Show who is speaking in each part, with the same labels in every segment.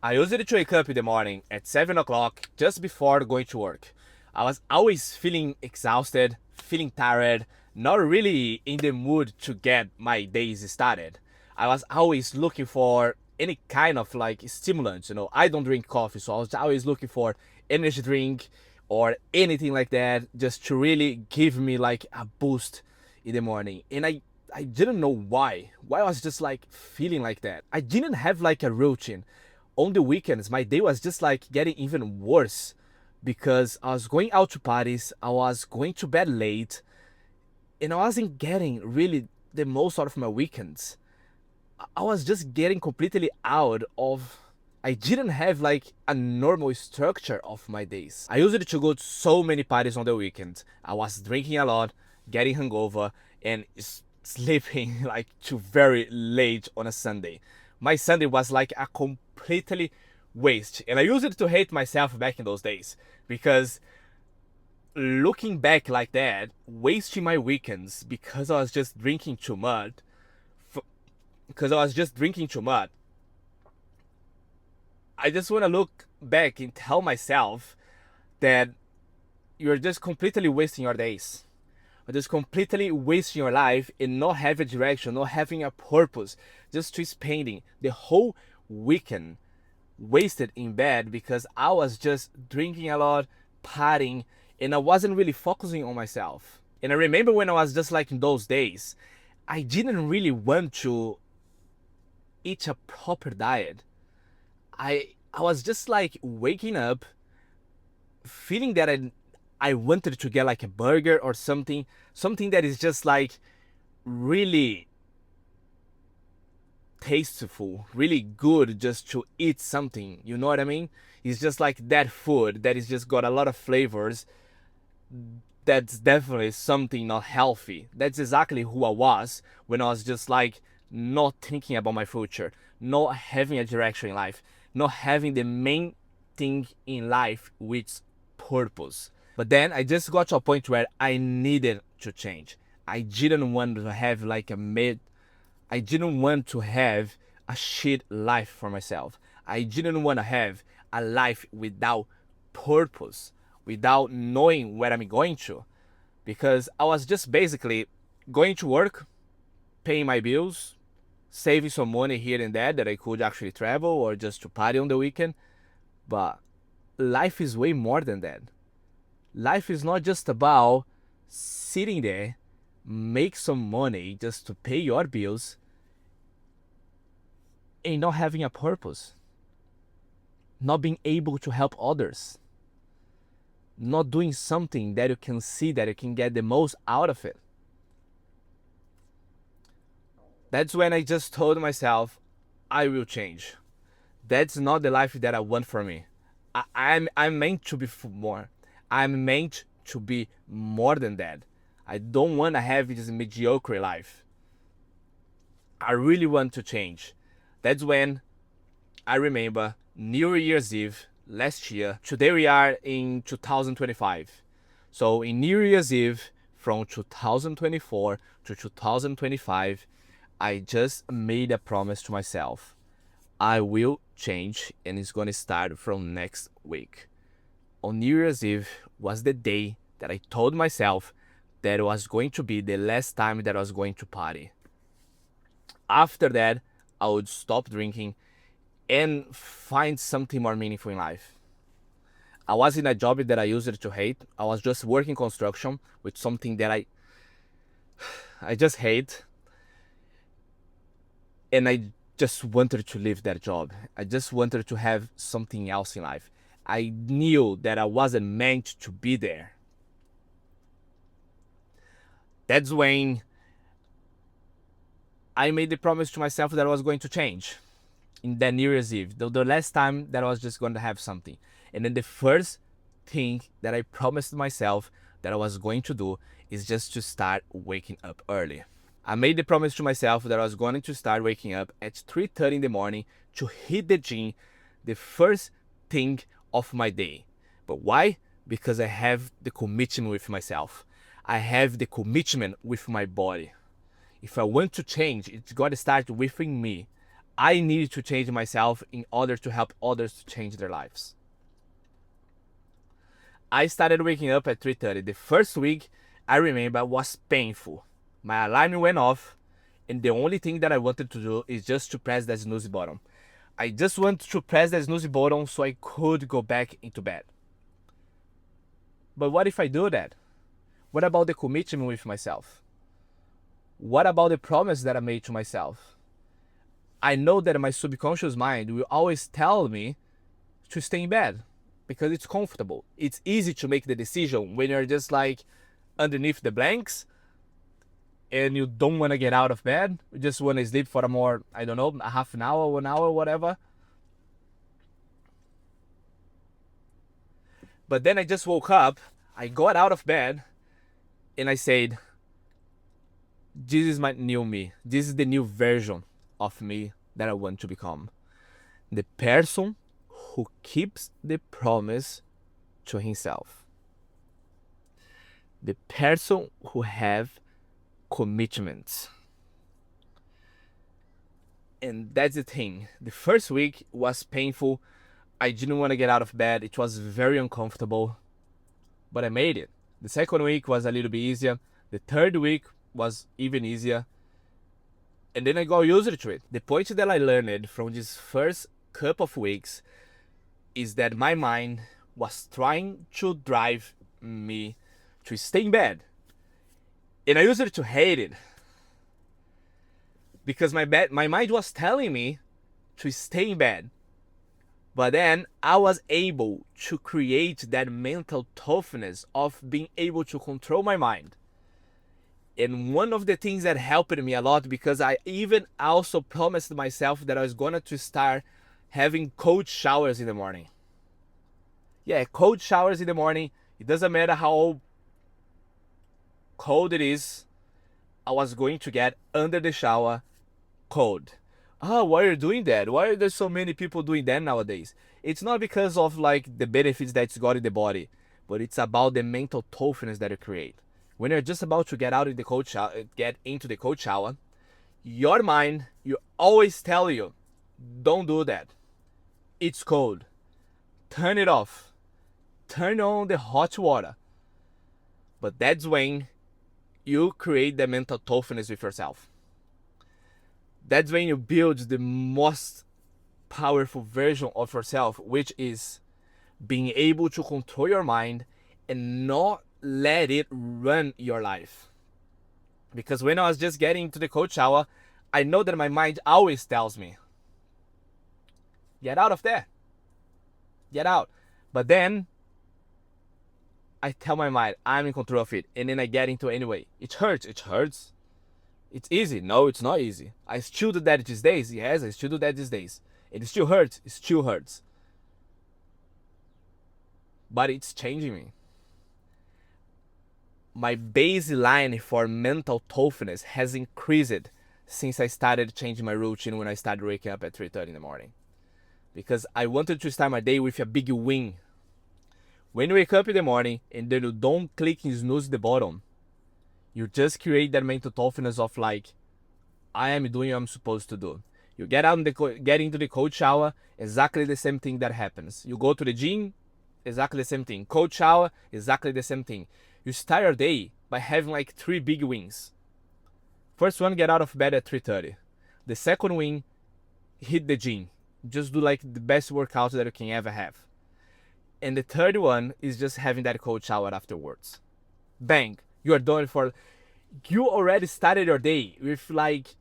Speaker 1: I used to wake up in the morning at 7 o'clock just before going to work. I was always feeling exhausted, feeling tired, not really in the mood to get my days started. I was always looking for any kind of stimulant. I don't drink coffee, so I was always looking for energy drink or anything like that just to really give me like a boost in the morning. And I didn't know why I was just like feeling like that. I didn't have like a routine. On the weekends my day was just like getting even worse because I was going out to parties, I was going to bed late, and I wasn't getting really the most out of my weekends. I was just getting completely out of. I didn't have like a normal structure of my days. I used to go to so many parties on the weekend. I was drinking a lot, getting hungover, and sleeping like to very late on a Sunday. My Sunday was like a completely waste, and I used to hate myself back in those days because looking back like that, wasting my weekends because I was just drinking too much, because I was just drinking too much. I just want to look back and tell myself that you're just completely wasting your days. You're just completely wasting your life and not having a direction, not having a purpose, just to spending the whole weekend wasted in bed because I was just drinking a lot, partying, and I wasn't really focusing on myself. And I remember when I was just like in those days, I didn't really want to eat a proper diet. I was just like waking up feeling that I wanted to get like a burger or something that is just like really tasteful, really good just to eat something. You know what I mean? It's just like that food that is just got a lot of flavors. That's definitely something not healthy. That's exactly who I was when I was just like not thinking about my future, not having a direction in life, not having the main thing in life, which purpose. But then I just got to a point where I needed to change. I didn't want to have like a mid I didn't want to have a shit life for myself. I didn't want to have a life without purpose, without knowing where I'm going to. Because I was just basically going to work, paying my bills, saving some money here and there that I could actually travel or just to party on the weekend. But life is way more than that. Life is not just about sitting there, make some money just to pay your bills and not having a purpose, not being able to help others, not doing something that you can see that you can get the most out of it. That's when I just told myself, I will change. That's not the life that I want for me. I'm meant to be more. I'm meant to be more than that. I don't want to have this mediocre life. I really want to change. That's when I remember New Year's Eve last year. Today we are in 2025. So in New Year's Eve from 2024 to 2025, I just made a promise to myself. I will change and it's going to start from next week. On New Year's Eve was the day that I told myself that it was going to be the last time that I was going to party. After that, I would stop drinking and find something more meaningful in life. I was in a job that I used to hate. I was just working construction with something that I just hate, and I just wanted to leave that job. I just wanted to have something else in life. I knew that I wasn't meant to be there. That's when I made the promise to myself that I was going to change in that New Year's Eve, the last time that I was just going to have something. And then the first thing that I promised myself that I was going to do is just to start waking up early. I made the promise to myself that I was going to start waking up at 3:30 in the morning to hit the gym the first thing of my day. But why? Because I have the commitment with myself. I have the commitment with my body. If I want to change, it's got to start within me. I needed to change myself in order to help others to change their lives. I started waking up at 3:30. The first week, I remember, was painful. My alarm went off, and the only thing that I wanted to do is just to press the snooze button. I just wanted to press the snooze button so I could go back into bed. But what if I do that? What about the commitment with myself? What about the promise that I made to myself? I know that my subconscious mind will always tell me to stay in bed because it's comfortable. It's easy to make the decision when you're just like underneath the blanks and you don't want to get out of bed. You just want to sleep for a more, I don't know, a half an hour, 1 hour, whatever. But then I just woke up, I got out of bed, and I said, this is my new me. This is the new version of me that I want to become. The person who keeps the promise to himself. The person who have commitments. And that's the thing. The first week was painful. I didn't want to get out of bed. It was very uncomfortable. But I made it. The second week was a little bit easier. The third week was even easier. And then I got used to it. The point that I learned from this first couple of weeks is that my mind was trying to drive me to stay in bed. And I used to hate it. Because my mind was telling me to stay in bed. But then I was able to create that mental toughness of being able to control my mind. And one of the things that helped me a lot, because I even also promised myself that I was going to start having cold showers in the morning. Yeah, cold showers in the morning. It doesn't matter how cold it is. I was going to get under the shower cold. Why are you doing that? Why are there so many people doing that nowadays? It's not because of like the benefits that it's got in the body, but it's about the mental toughness that you create. When you're just about to get out of the cold shower, get into the cold shower, your mind, you always tell you, don't do that. It's cold. Turn it off. Turn on the hot water. But that's when you create the mental toughness with yourself. That's when you build the most powerful version of yourself, which is being able to control your mind and not let it run your life. Because when I was just getting into the cold shower, I know that my mind always tells me, get out of there. Get out. But then I tell my mind, I'm in control of it. And then I get into it anyway. It hurts. It hurts. It's easy. No, it's not easy. I still do that these days. Yes, I still do that these days. It still hurts. It still hurts. But it's changing me. My baseline for mental toughness has increased since I started changing my routine when I started waking up at 3:30 in the morning. Because I wanted to start my day with a big win. When you wake up in the morning and then you don't click and snooze the button, you just create that mental toughness of like, I am doing what I'm supposed to do. You get into the cold shower, exactly the same thing that happens. You go to the gym, exactly the same thing. Cold shower, exactly the same thing. You start your day by having like 3 big wins. First one, get out of bed at 3:30. The second win, hit the gym. Just do like the best workout that you can ever have. And the third one is just having that cold shower afterwards. Bang, you are done for. You already started your day with like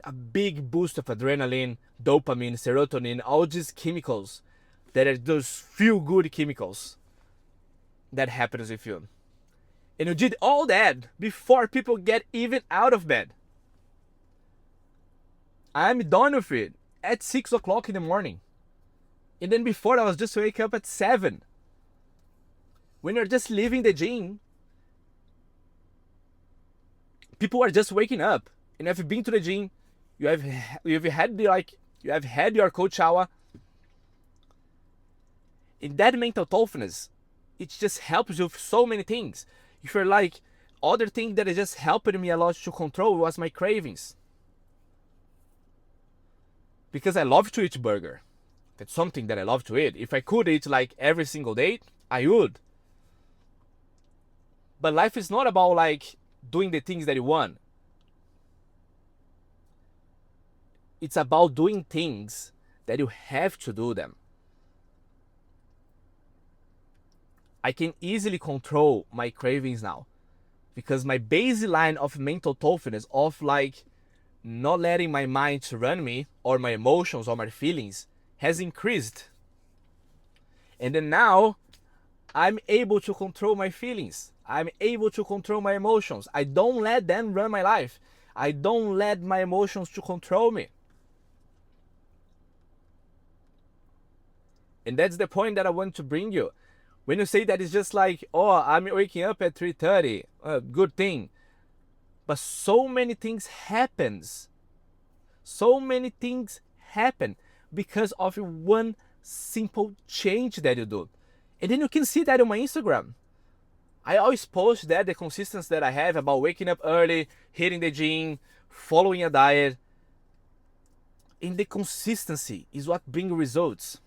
Speaker 1: a big boost of adrenaline, dopamine, serotonin, all these chemicals that are those feel-good chemicals that happens with you. And you did all that before people get even out of bed. I'm done with it at 6 o'clock in the morning. And then before I was just wake up at 7. When you're just leaving the gym, people are just waking up. And if you've been to the gym, you have had your cold shower. In that mental toughness, it just helps you with so many things. If you're like, other thing that is just helping me a lot to control was my cravings. because I love to eat burger. That's something that I love to eat. If I could eat like every single day, I would. But life is not about like doing the things that you want. It's about doing things that you have to do them. I can easily control my cravings now because my baseline of mental toughness, of like not letting my mind to run me or my emotions or my feelings, has increased. And then now I'm able to control my feelings. I'm able to control my emotions. I don't let them run my life. I don't let my emotions to control me. And that's the point that I want to bring you. When you say that it's just like, oh, I'm waking up at 3:30, good thing. But so many things happens. So many things happen because of one simple change that you do. And then you can see that on my Instagram. I always post that, the consistency that I have about waking up early, hitting the gym, following a diet. And the consistency is what brings results.